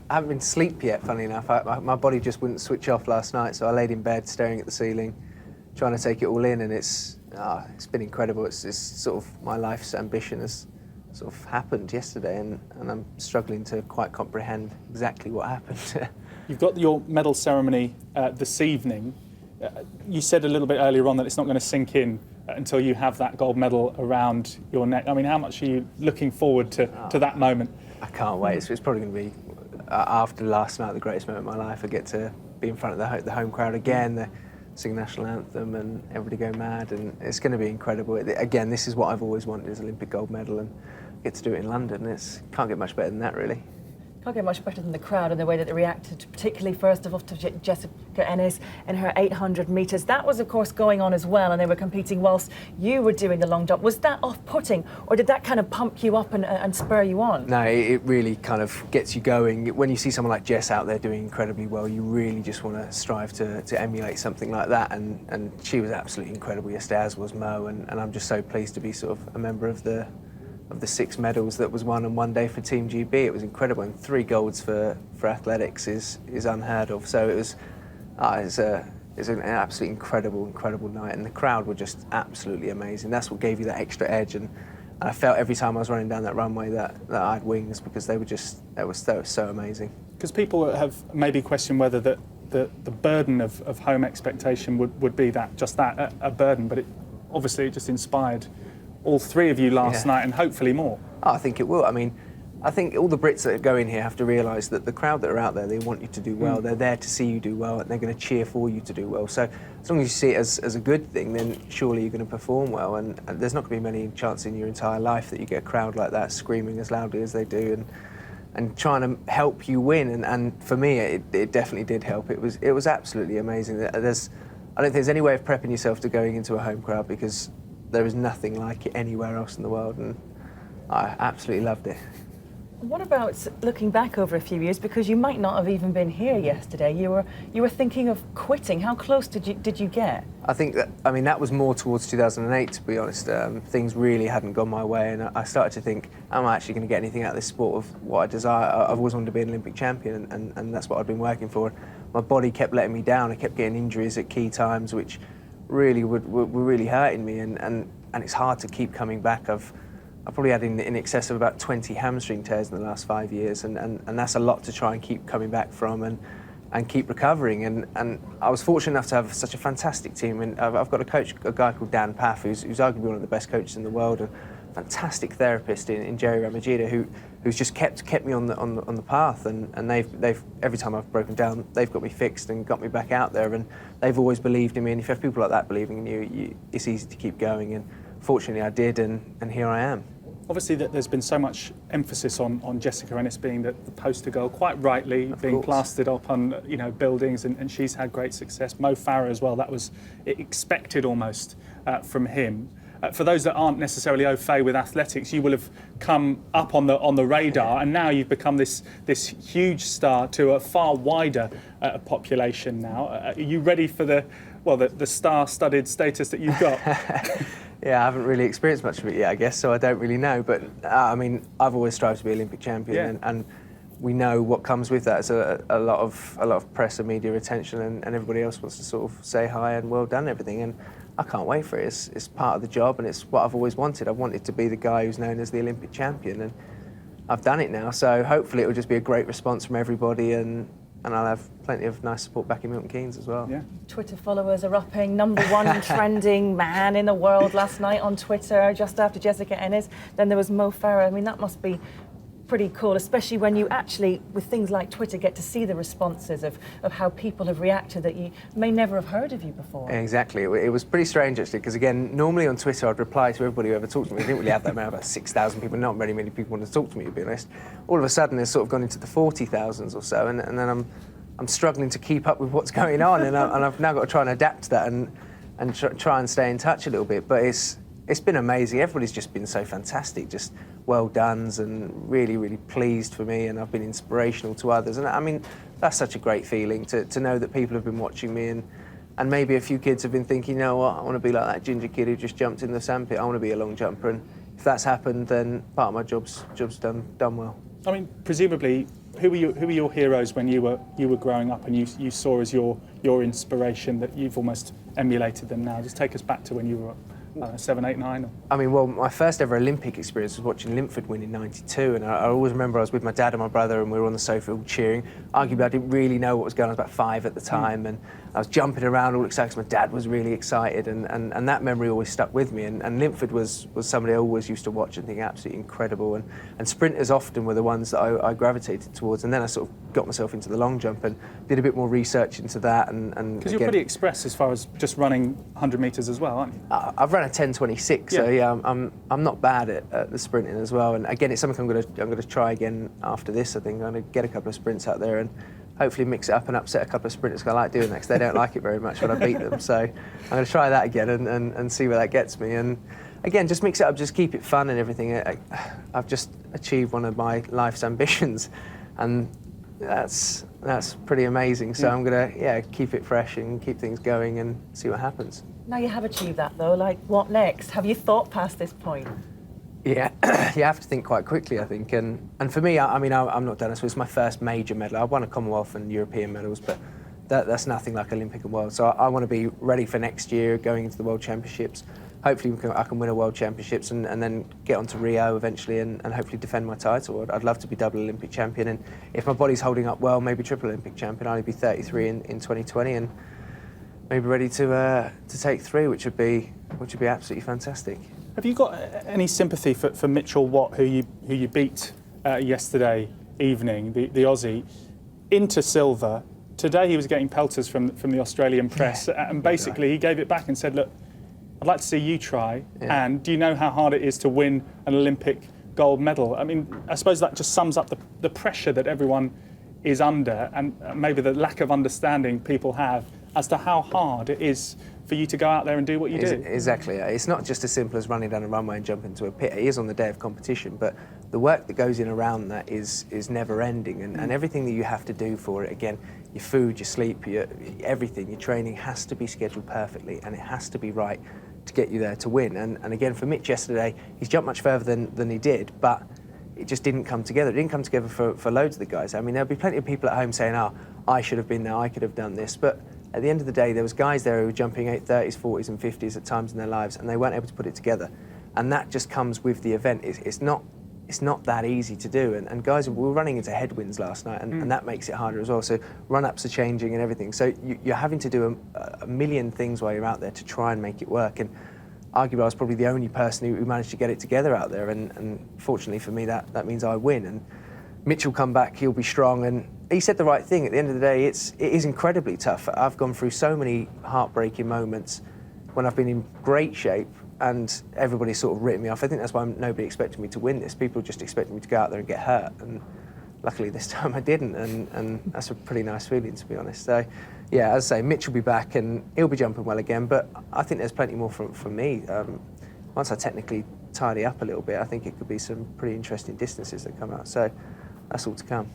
I haven't been to sleep yet, funny enough. My body just wouldn't switch off last night, so I laid in bed staring at the ceiling, trying to take it all in, and it's been incredible. It's sort of my life's ambition has sort of happened yesterday, and I'm struggling to quite comprehend exactly what happened. You've got your medal ceremony this evening. You said a little bit earlier on that it's not going to sink in until you have that gold medal around your neck. I mean, how much are you looking forward to that moment? I can't wait. It's probably going to be, after last night, the greatest moment of my life. I get to be in front of the home crowd again, sing national anthem and everybody go mad, and it's going to be incredible. Again, this is what I've always wanted, is Olympic gold medal, and get to do it in London. Can't get much better than that, really. Can't get much better than the crowd and the way that they reacted, particularly first of all to Jessica Ennis in her 800 metres. That was, of course, going on as well, and they were competing whilst you were doing the long jump. Was that off-putting, or did that kind of pump you up and spur you on? No, it really kind of gets you going. When you see someone like Jess out there doing incredibly well, you really just want to strive to emulate something like that, and she was absolutely incredible yesterday, as was Mo, and I'm just so pleased to be sort of a member of the 6 medals that was won on one day for Team GB. It was incredible, and 3 golds for athletics is unheard of. So it was an absolutely incredible night, and the crowd were just absolutely amazing. That's what gave you that extra edge, and I felt every time I was running down that runway that I had wings, because they were so amazing. Because people have maybe questioned whether the burden of home expectation would be that a burden, but obviously it just inspired all 3 of you last night, and hopefully more. I think it will. I mean, I think all the Brits that go in here have to realise that the crowd that are out there, they want you to do well. They're there to see you do well, and they're going to cheer for you to do well. So as long as you see it as a good thing, then surely you're going to perform well. And there's not going to be many chances in your entire life that you get a crowd like that screaming as loudly as they do and trying to help you win. And for me, it definitely did help. It was absolutely amazing. I don't think there's any way of prepping yourself to going into a home crowd, because there is nothing like it anywhere else in the world, and I absolutely loved it. What about looking back over a few years, because you might not have even been here yesterday? You were thinking of quitting. How close did you get? I think that was more towards 2008, to be honest. Things really hadn't gone my way, and I started to think, am I actually going to get anything out of this sport of what I desire? I've always wanted to be an Olympic champion, and that's what I'd been working for. My body kept letting me down. I kept getting injuries at key times, which really were really hurting me, and it's hard to keep coming back. I've probably had in excess of about 20 hamstring tears in the last 5 years, and that's a lot to try and keep coming back from and keep recovering. And I was fortunate enough to have such a fantastic team, and I've got a guy called Dan Paff, who's arguably one of the best coaches in the world, and fantastic therapist in Jerry Ramagida, who's just kept me on the path, and they've every time I've broken down, they've got me fixed and got me back out there, and they've always believed in me. And if you have people like that believing in you, it's easy to keep going. And fortunately, I did, and here I am. Obviously, there's been so much emphasis on Jessica Ennis being the poster girl, quite rightly, being plastered up on buildings, and she's had great success. Mo Farah as well. That was expected almost from him. For those that aren't necessarily au fait with athletics, you will have come up on the radar, and now you've become this huge star to a far wider population now. Are you ready for the star-studded status that you've got? Yeah, I haven't really experienced much of it yet, I guess, so I don't really know. But I mean, I've always strived to be Olympic champion, and we know what comes with that. It's a lot of press and media attention, and everybody else wants to sort of say hi and well done and everything. And I can't wait for it. It's part of the job, and it's what I've always wanted. I've wanted to be the guy who's known as the Olympic champion, and I've done it now. So hopefully it will just be a great response from everybody, and I'll have plenty of nice support back in Milton Keynes as well. Yeah. Twitter followers are upping. #1 trending man in the world last night on Twitter, just after Jessica Ennis. Then there was Mo Farah. I mean, that must be pretty cool, especially when you actually, with things like Twitter, get to see the responses of how people have reacted that you may never have heard of you before. Exactly. It was pretty strange, actually, because, again, normally on Twitter I'd reply to everybody who ever talked to me. I didn't really have that many, about 6,000 people. Not very many people wanted to talk to me, to be honest. All of a sudden it's sort of gone into the 40,000s or so, and then I'm struggling to keep up with what's going on, and I've now got to try and adapt to that and try and stay in touch a little bit. But it's been amazing. Everybody's just been so fantastic, just well done's, and really, really pleased for me, and I've been inspirational to others. And I mean, that's such a great feeling to know that people have been watching me, and maybe a few kids have been thinking, you know what, I want to be like that ginger kid who just jumped in the sandpit. I want to be a long jumper, and if that's happened, then part of my job's done well. I mean, presumably, who were your heroes when you were growing up and you saw as your inspiration that you've almost emulated them now? Just take us back to when you were 7, 8, 9. Or... I mean, well, my first ever Olympic experience was watching Rutherford win in '92, and I always remember I was with my dad and my brother, and we were on the sofa all cheering. Arguably, I didn't really know what was going on. I was about 5 at the time, and I was jumping around all excited because my dad was really excited, and that memory always stuck with me. And Rutherford was somebody I always used to watch and think absolutely incredible. And sprinters often were the ones that I gravitated towards. And then I sort of got myself into the long jump and did a bit more research into that. And because you're pretty express as far as just running 100 metres as well, aren't you? I've run a 10:26, so yeah, I'm not bad at the sprinting as well. And again, it's something I'm gonna try again after this. I think I'm gonna get a couple of sprints out there and hopefully mix it up and upset a couple of sprinters, because I like doing that because they don't like it very much when I beat them. So I'm going to try that again and see where that gets me. And again, just mix it up, just keep it fun and everything. I've just achieved one of my life's ambitions, and that's pretty amazing. So I'm going to keep it fresh and keep things going and see what happens. Now you have achieved that though, like what next? Have you thought past this point? Yeah, you have to think quite quickly, I think. And for me, I mean, I'm not done. So it's my first major medal. I've won a Commonwealth and European medals, but that's nothing like Olympic and World. So I want to be ready for next year, going into the World Championships. Hopefully I can win a World Championships and then get on to Rio eventually and hopefully defend my title. I'd love to be double Olympic champion. And if my body's holding up well, maybe triple Olympic champion. I'll be 33 in 2020 and maybe ready to take 3, which would be absolutely fantastic. Have you got any sympathy for Mitchell Watt, who you beat yesterday evening, the Aussie, into silver? Today he was getting pelters from the Australian press, and basically he gave it back and said, look, I'd like to see you try, and do you know how hard it is to win an Olympic gold medal? I mean, I suppose that just sums up the pressure that everyone is under, and maybe the lack of understanding people have as to how hard it is for you to go out there and do what you do. Exactly. It's not just as simple as running down a runway and jumping into a pit. It is on the day of competition, but the work that goes in around that is never ending, and everything that you have to do for it, again, your food, your sleep, everything, your training has to be scheduled perfectly, and it has to be right to get you there to win. And again, for Mitch yesterday, he's jumped much further than he did, but it just didn't come together. It didn't come together for loads of the guys. I mean, there'll be plenty of people at home saying, oh, I should have been there, I could have done this, but at the end of the day, there was guys there who were jumping 30s, 40s and 50s at times in their lives, and they weren't able to put it together. And that just comes with the event. It's not that easy to do. And guys, we were running into headwinds last night, and that makes it harder as well. So run-ups are changing and everything. So you're having to do a million things while you're out there to try and make it work. And arguably, I was probably the only person who managed to get it together out there. And fortunately for me, that means I win. And Mitch will come back, he'll be strong, and he said the right thing. At the end of the day, it is incredibly tough. I've gone through so many heartbreaking moments when I've been in great shape and everybody sort of written me off. I think that's why nobody expected me to win this. People just expected me to go out there and get hurt, and luckily this time I didn't, and that's a pretty nice feeling, to be honest. So, yeah, as I say, Mitch will be back and he'll be jumping well again, but I think there's plenty more from me. Once I technically tidy up a little bit, I think it could be some pretty interesting distances that come out. So that's all to come.